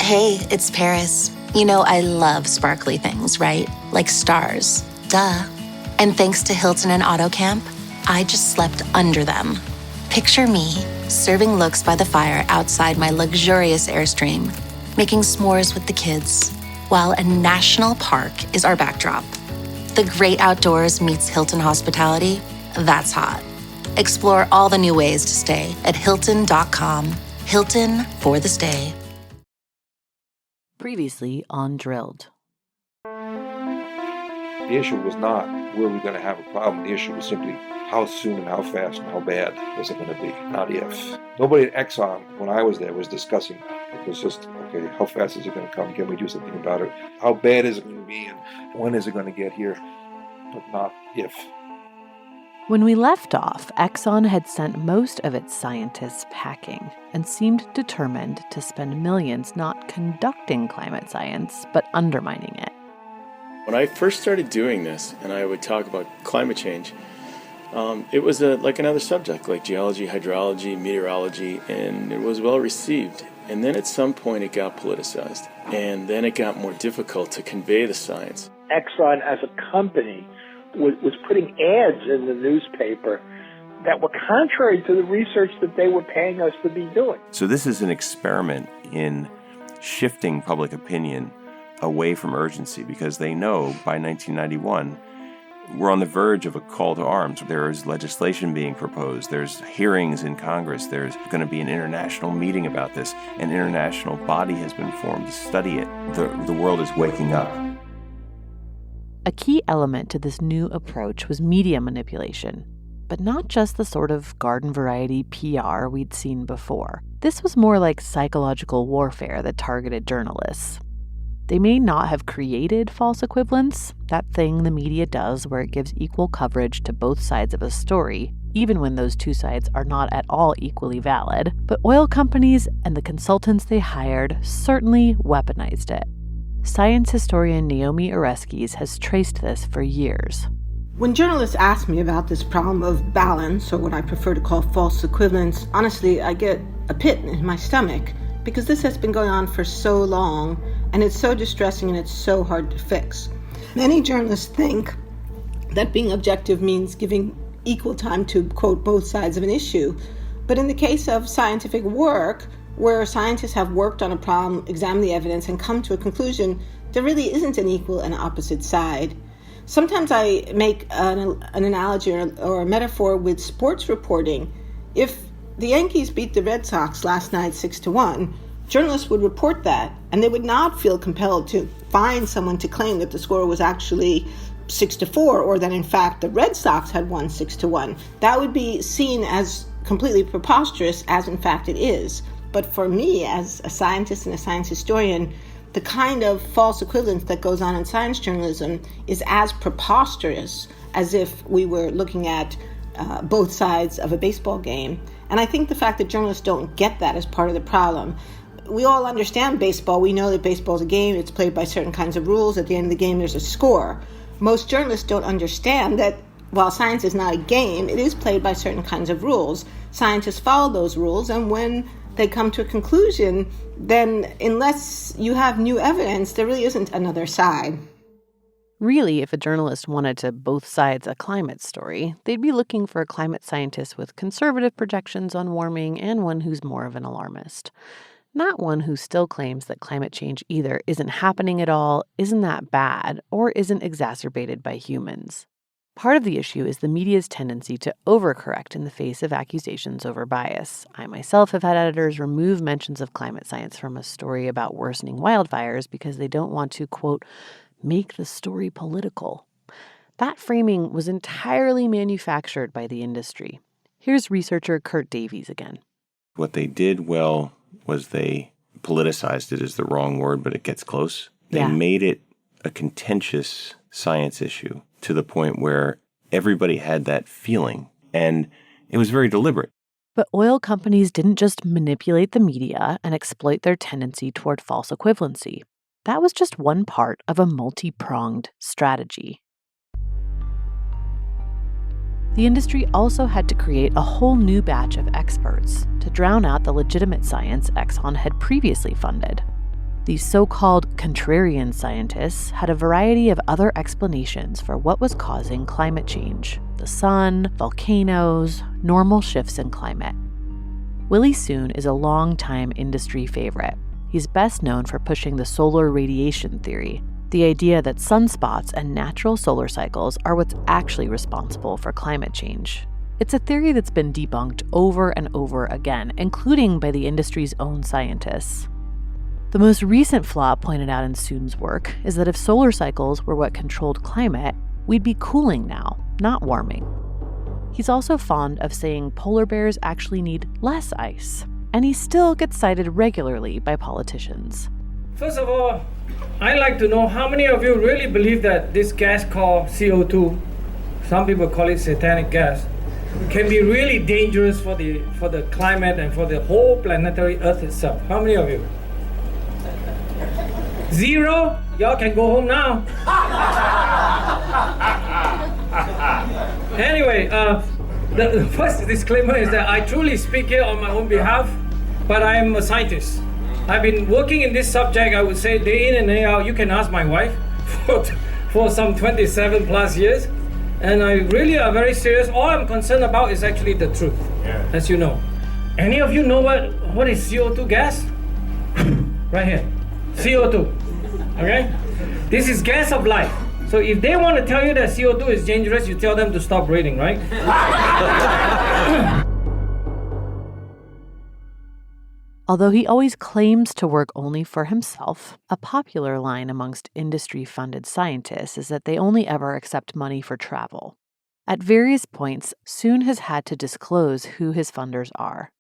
Hey, it's Paris. You know I love sparkly things, right? Like stars. Duh. And thanks to Hilton and AutoCamp, I just slept under them. Picture me, serving looks by the fire outside my luxurious Airstream, making s'mores with the kids, while a national park is our backdrop. The great outdoors meets Hilton hospitality. That's hot. Explore all the new ways to stay at Hilton.com. Hilton for the stay. Previously on Drilled. The issue was not were we going to have a problem. The issue was simply how soon and how fast and how bad was it going to be, not if. Nobody at Exxon, when I was there, was discussing that. It was just, okay, how fast is it going to come? Can we do something about it? How bad is it going to be? And when is it going to get here? But not if. When we left off, Exxon had sent most of its scientists packing and seemed determined to spend millions not conducting climate science, but undermining it. When I first started doing this, and I would talk about climate change, it was like another subject, like geology, hydrology, meteorology, and it was well received. And then at some point it got politicized, and then it got more difficult to convey the science. Exxon as a company was putting ads in the newspaper that were contrary to the research that they were paying us to be doing. So this is an experiment in shifting public opinion away from urgency, because they know by 1991 we're on the verge of a call to arms. There is legislation being proposed. There's hearings in Congress. There's going to be an international meeting about this. An international body has been formed to study it. The world is waking up. A key element to this new approach was media manipulation, but not just the sort of garden variety PR we'd seen before. This was more like psychological warfare that targeted journalists. They may not have created false equivalence, that thing the media does where it gives equal coverage to both sides of a story, even when those two sides are not at all equally valid, but oil companies and the consultants they hired certainly weaponized it. Science historian Naomi Oreskes has traced this for years. When journalists ask me about this problem of balance, or what I prefer to call false equivalence, honestly, I get a pit in my stomach, because this has been going on for so long, and it's so distressing and it's so hard to fix. Many journalists think that being objective means giving equal time to, quote, both sides of an issue. But in the case of scientific work, where scientists have worked on a problem, examined the evidence, and come to a conclusion, there really isn't an equal and opposite side. Sometimes I make an analogy or a metaphor with sports reporting. If the Yankees beat the Red Sox last night 6-1, journalists would report that, and they would not feel compelled to find someone to claim that the score was actually 6-4, or that in fact the Red Sox had won 6-1. That would be seen as completely preposterous, as in fact it is. But for me, as a scientist and a science historian, the kind of false equivalence that goes on in science journalism is as preposterous as if we were looking at both sides of a baseball game. And I think the fact that journalists don't get that is part of the problem. We all understand baseball. We know that baseball is a game. It's played by certain kinds of rules. At the end of the game, there's a score. Most journalists don't understand that while science is not a game, it is played by certain kinds of rules. Scientists follow those rules, and when they come to a conclusion, then unless you have new evidence, there really isn't another side. Really, if a journalist wanted to both sides a climate story, they'd be looking for a climate scientist with conservative projections on warming and one who's more of an alarmist. Not one who still claims that climate change either isn't happening at all, isn't that bad, or isn't exacerbated by humans. Part of the issue is the media's tendency to overcorrect in the face of accusations over bias. I myself have had editors remove mentions of climate science from a story about worsening wildfires because they don't want to, quote, make the story political. That framing was entirely manufactured by the industry. Here's researcher Kurt Davies again. What they did well was they politicized it, is the wrong word, but it gets close. They made it a contentious science issue to the point where everybody had that feeling, and it was very deliberate. But oil companies didn't just manipulate the media and exploit their tendency toward false equivalency. That was just one part of a multi-pronged strategy. The industry also had to create a whole new batch of experts to drown out the legitimate science Exxon had previously funded. These so-called contrarian scientists had a variety of other explanations for what was causing climate change: the sun, volcanoes, normal shifts in climate. Willie Soon is a longtime industry favorite. He's best known for pushing the solar radiation theory, the idea that sunspots and natural solar cycles are what's actually responsible for climate change. It's a theory that's been debunked over and over again, including by the industry's own scientists. The most recent flaw pointed out in Soon's work is that if solar cycles were what controlled climate, we'd be cooling now, not warming. He's also fond of saying polar bears actually need less ice, and he still gets cited regularly by politicians. First of all, I'd like to know how many of you really believe that this gas called CO2, some people call it satanic gas, can be really dangerous for the climate and for the whole planetary Earth itself. How many of you? Zero? Y'all can go home now. Anyway, the first disclaimer is that I truly speak here on my own behalf, but I am a scientist. I've been working in this subject, I would say, day in and day out. You can ask my wife for some 27 plus years. And I really are very serious. All I'm concerned about is actually the truth, as you know. Any of you know what is CO2 gas? Right here. CO2. Okay? This is gas of life. So if they want to tell you that CO2 is dangerous, you tell them to stop breathing, right? Although he always claims to work only for himself, a popular line amongst industry-funded scientists is that they only ever accept money for travel. At various points, Soon has had to disclose who his funders are: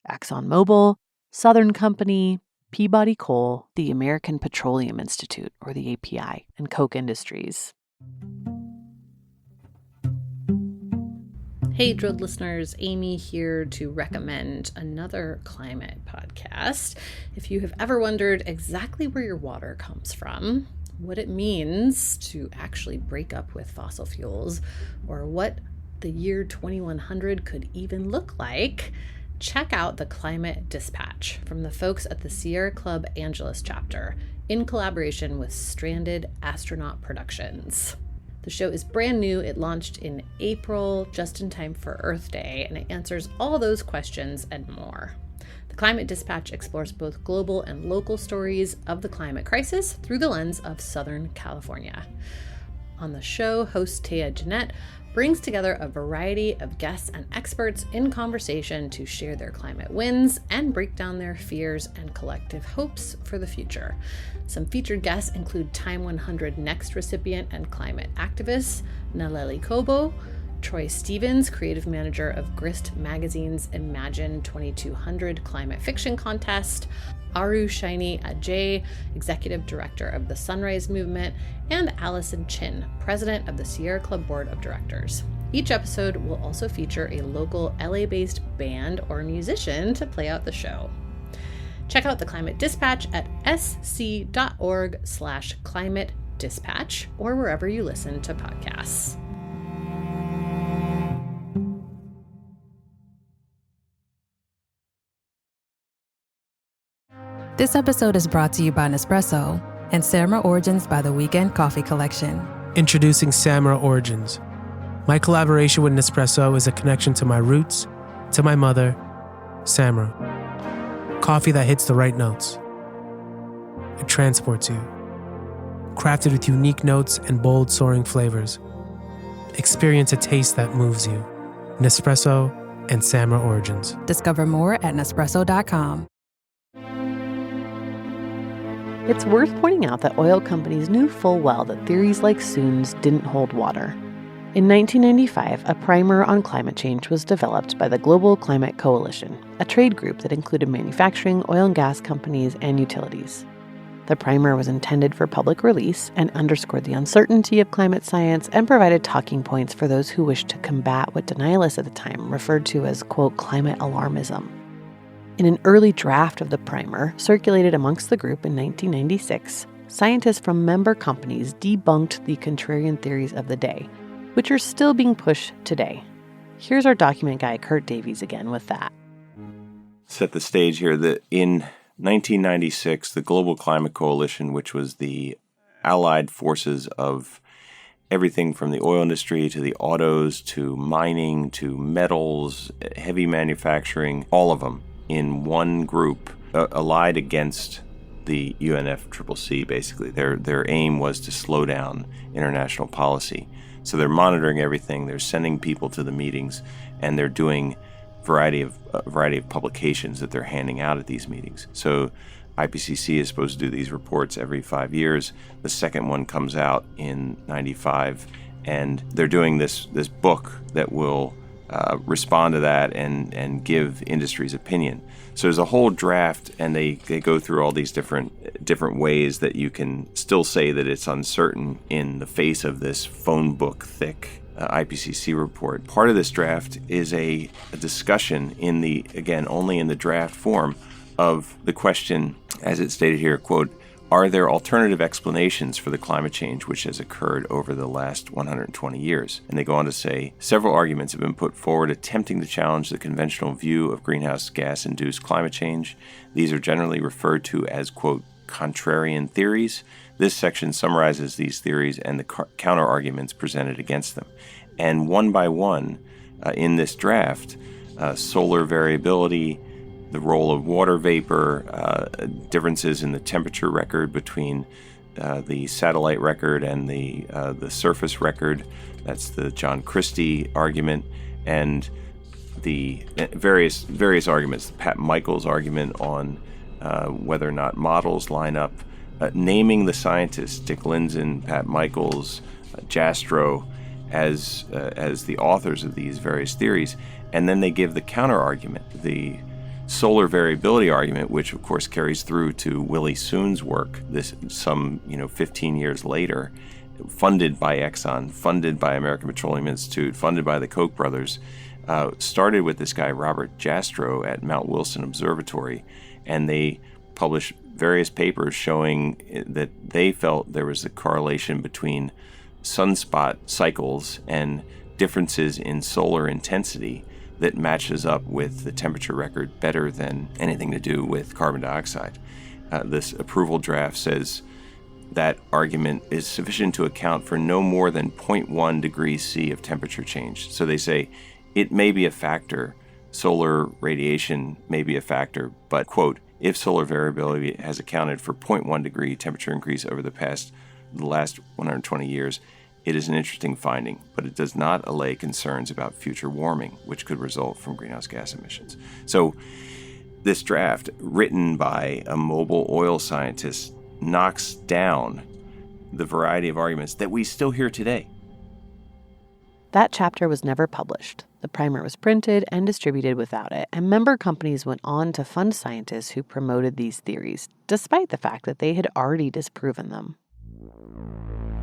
ExxonMobil, Southern Company, Peabody Coal, the American Petroleum Institute, or the API, and Koch Industries. Hey, Drilled listeners, Amy here to recommend another climate podcast. If you have ever wondered exactly where your water comes from, what it means to actually break up with fossil fuels, or what the year 2100 could even look like, check out the Climate Dispatch from the folks at the Sierra Club Angeles chapter in collaboration with Stranded Astronaut Productions. The show is brand new. It launched in April, just in time for Earth Day, and it answers all those questions and more. The Climate Dispatch explores both global and local stories of the climate crisis through the lens of Southern California. On the show, host Taya Jeanette brings together a variety of guests and experts in conversation to share their climate wins and break down their fears and collective hopes for the future. Some featured guests include Time 100 Next recipient and climate activist Naleli Kobo, Troy Stevens, creative manager of Grist Magazine's Imagine 2200 climate fiction contest, Aru Shaini Ajay, executive director of the Sunrise Movement, and Allison Chin, president of the Sierra Club Board of Directors. Each episode will also feature a local LA-based band or musician to play out the show. Check out the Climate Dispatch at sc.org/climate dispatch or wherever you listen to podcasts. This episode is brought to you by Nespresso and Samra Origins by the Weekend Coffee Collection. Introducing Samra Origins. My collaboration with Nespresso is a connection to my roots, to my mother, Samra. Coffee that hits the right notes. It transports you. Crafted with unique notes and bold, soaring flavors. Experience a taste that moves you. Nespresso and Samra Origins. Discover more at Nespresso.com. It's worth pointing out that oil companies knew full well that theories like Soon's didn't hold water. In 1995, a primer on climate change was developed by the Global Climate Coalition, a trade group that included manufacturing, oil and gas companies, and utilities. The primer was intended for public release and underscored the uncertainty of climate science and provided talking points for those who wished to combat what denialists at the time referred to as, quote, climate alarmism. In an early draft of the primer, circulated amongst the group in 1996, scientists from member companies debunked the contrarian theories of the day, which are still being pushed today. Here's our document guy, Kurt Davies, again with that. Set the stage here that in 1996, the Global Climate Coalition, which was the allied forces of everything from the oil industry to the autos to mining to metals, heavy manufacturing, all of them in one group, allied against the UNFCCC, basically. Their aim was to slow down international policy. So they're monitoring everything, they're sending people to the meetings, and they're doing a variety of publications that they're handing out at these meetings. So IPCC is supposed to do these reports every 5 years. The second one comes out in 95, and they're doing this book that will respond to that and give industry's opinion. So there's a whole draft, and they go through all these different ways that you can still say that it's uncertain in the face of this phone book thick IPCC report. Part of this draft is a discussion only in the draft form of the question, as it's stated here, quote, are there alternative explanations for the climate change which has occurred over the last 120 years? And they go on to say, several arguments have been put forward attempting to challenge the conventional view of greenhouse gas-induced climate change. These are generally referred to as, quote, contrarian theories. This section summarizes these theories and the counter-arguments presented against them. And one by one, in this draft, solar variability, the role of water vapor, differences in the temperature record between the satellite record and the surface record. That's the John Christie argument, and the various arguments. Pat Michael's argument on whether or not models line up, naming the scientists, Dick Lindzen, Pat Michaels, Jastrow, as the authors of these various theories, and then they give the counter argument, the solar variability argument, which of course carries through to Willie Soon's work. This 15 years later, funded by Exxon, funded by American Petroleum Institute, funded by the Koch brothers, started with this guy Robert Jastrow at Mount Wilson Observatory, and they published various papers showing that they felt there was a correlation between sunspot cycles and differences in solar intensity that matches up with the temperature record better than anything to do with carbon dioxide. This approval draft says that argument is sufficient to account for no more than 0.1 degrees C of temperature change. So they say it may be a factor, solar radiation may be a factor, but, quote, if solar variability has accounted for 0.1 degree temperature increase over the last 120 years, it is an interesting finding, but it does not allay concerns about future warming, which could result from greenhouse gas emissions. So this draft, written by a mobile oil scientist, knocks down the variety of arguments that we still hear today. That chapter was never published. The primer was printed and distributed without it, and member companies went on to fund scientists who promoted these theories, despite the fact that they had already disproven them.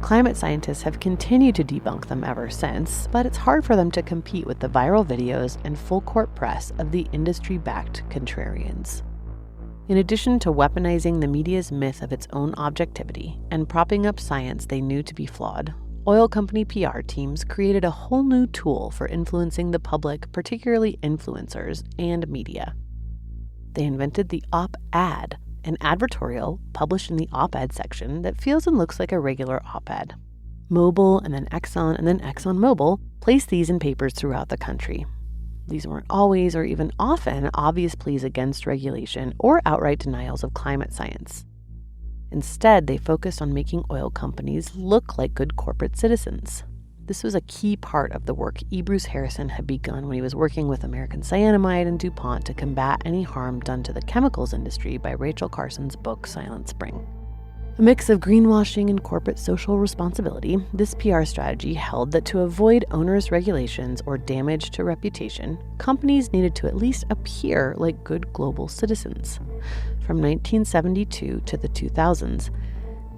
Climate scientists have continued to debunk them ever since, but it's hard for them to compete with the viral videos and full-court press of the industry-backed contrarians. In addition to weaponizing the media's myth of its own objectivity and propping up science they knew to be flawed, oil company PR teams created a whole new tool for influencing the public, particularly influencers and media. They invented the op-ad, an advertorial published in the op-ed section that feels and looks like a regular op-ed. Mobil and then ExxonMobil placed these in papers throughout the country. These weren't always or even often obvious pleas against regulation or outright denials of climate science. Instead, they focused on making oil companies look like good corporate citizens. This was a key part of the work E. Bruce Harrison had begun when he was working with American Cyanamide and DuPont to combat any harm done to the chemicals industry by Rachel Carson's book Silent Spring. A mix of greenwashing and corporate social responsibility, this PR strategy held that to avoid onerous regulations or damage to reputation, companies needed to at least appear like good global citizens. From 1972 to the 2000s,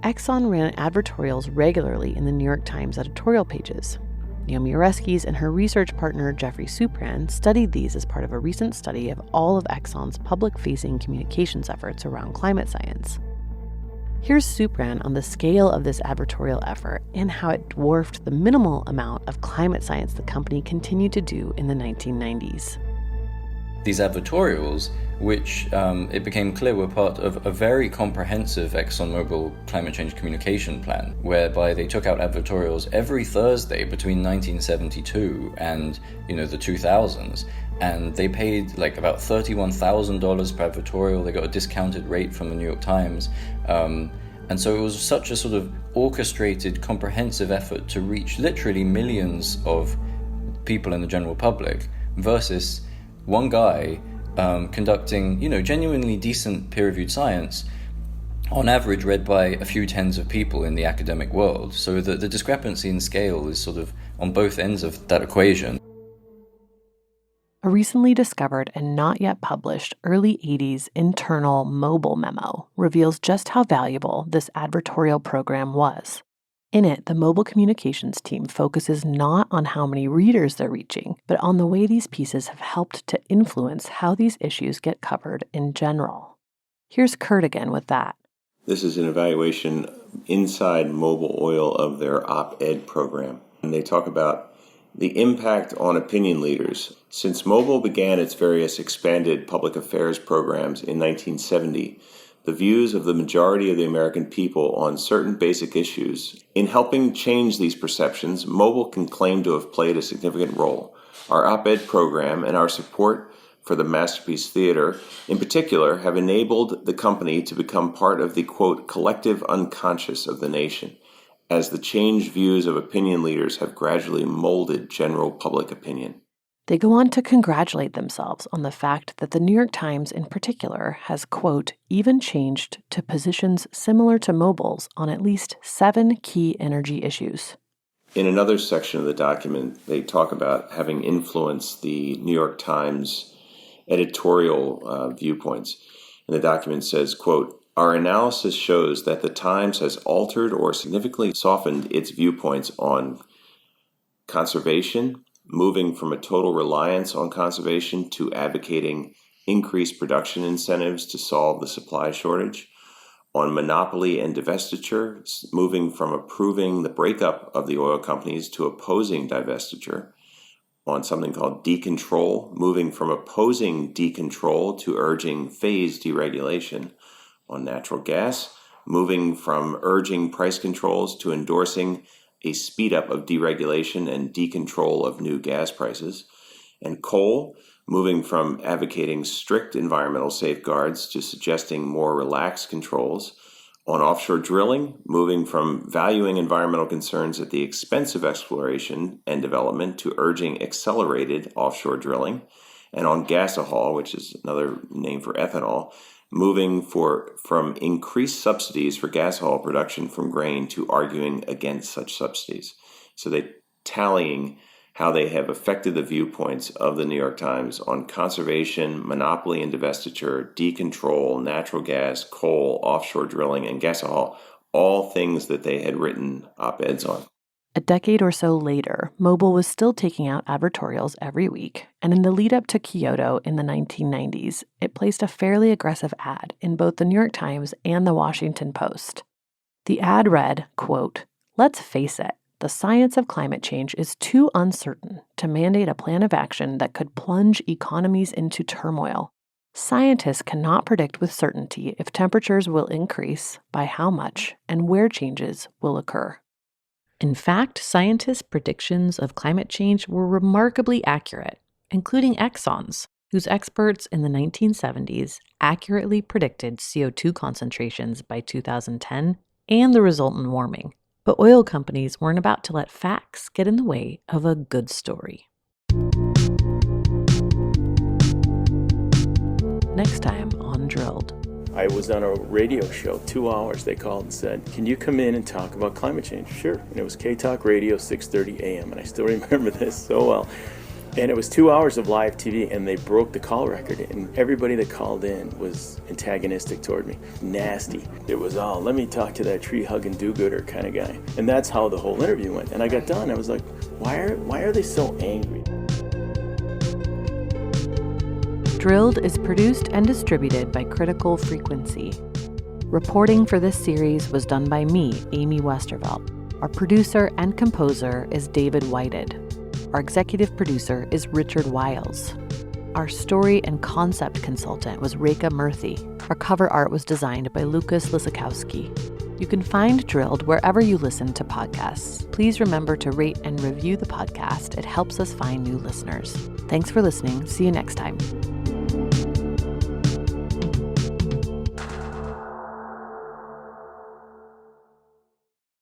Exxon ran advertorials regularly in the New York Times editorial pages. Naomi Oreskes and her research partner Jeffrey Supran studied these as part of a recent study of all of Exxon's public-facing communications efforts around climate science. Here's Supran on the scale of this advertorial effort and how it dwarfed the minimal amount of climate science the company continued to do in the 1990s. these advertorials, which it became clear were part of a very comprehensive ExxonMobil climate change communication plan, whereby they took out advertorials every Thursday between 1972 and the 2000s, and they paid like about $31,000 per advertorial. They got a discounted rate from the New York Times, and so it was such a sort of orchestrated, comprehensive effort to reach literally millions of people in the general public versus one guy conducting, genuinely decent peer-reviewed science, on average read by a few tens of people in the academic world. So the discrepancy in scale is sort of on both ends of that equation. A recently discovered and not yet published early 80s internal mobile memo reveals just how valuable this advertorial program was. In it, the mobile communications team focuses not on how many readers they're reaching, but on the way these pieces have helped to influence how these issues get covered in general. Here's Kurt again with that. This is an evaluation inside Mobil Oil of their op-ed program. And they talk about the impact on opinion leaders. Since Mobil began its various expanded public affairs programs in 1970, the views of the majority of the American people on certain basic issues. In helping change these perceptions, Mobil can claim to have played a significant role. Our op-ed program and our support for the Masterpiece Theater, in particular, have enabled the company to become part of the, quote, collective unconscious of the nation, as the changed views of opinion leaders have gradually molded general public opinion. They go on to congratulate themselves on the fact that the New York Times in particular has, quote, even changed to positions similar to Mobil's on at least 7 key energy issues. In another section of the document, they talk about having influenced the New York Times editorial viewpoints. And the document says, quote, our analysis shows that the Times has altered or significantly softened its viewpoints on conservation, moving from a total reliance on conservation to advocating increased production incentives to solve the supply shortage, on monopoly and divestiture, moving from approving the breakup of the oil companies to opposing divestiture, on something called decontrol, moving from opposing decontrol to urging phased deregulation, on natural gas, moving from urging price controls to endorsing a speed up of deregulation and decontrol of new gas prices, and coal, moving from advocating strict environmental safeguards to suggesting more relaxed controls, on offshore drilling, moving from valuing environmental concerns at the expense of exploration and development to urging accelerated offshore drilling, and on gasohol, which is another name for ethanol, moving from increased subsidies for gasohol production from grain to arguing against such subsidies. So they're tallying how they have affected the viewpoints of the New York Times on conservation, monopoly and divestiture, decontrol, natural gas, coal, offshore drilling, and gasohol, all things that they had written op-eds on. A decade or so later, Mobil was still taking out advertorials every week, and in the lead up to Kyoto in the 1990s, it placed a fairly aggressive ad in both the New York Times and the Washington Post. The ad read, quote, let's face it, the science of climate change is too uncertain to mandate a plan of action that could plunge economies into turmoil. Scientists cannot predict with certainty if temperatures will increase, by how much, and where changes will occur. In fact, scientists' predictions of climate change were remarkably accurate, including Exxon's, whose experts in the 1970s accurately predicted CO2 concentrations by 2010 and the resultant warming. But oil companies weren't about to let facts get in the way of a good story. Next time on Drilled. I was on a radio show, 2 hours. They called and said, can you come in and talk about climate change? Sure. And it was K-Talk Radio, 6:30 a.m. And I still remember this so well. And it was 2 hours of live TV, and they broke the call record. And everybody that called in was antagonistic toward me. Nasty. It was, oh, let me talk to that tree-hugging do-gooder kind of guy. And that's how the whole interview went. And I got done. I was like, why are they so angry? Drilled is produced and distributed by Critical Frequency. Reporting for this series was done by me, Amy Westervelt. Our producer and composer is David Whited. Our executive producer is Richard Wiles. Our story and concept consultant was Reka Murthy. Our cover art was designed by Lucas Lisakowski. You can find Drilled wherever you listen to podcasts. Please remember to rate and review the podcast. It helps us find new listeners. Thanks for listening. See you next time.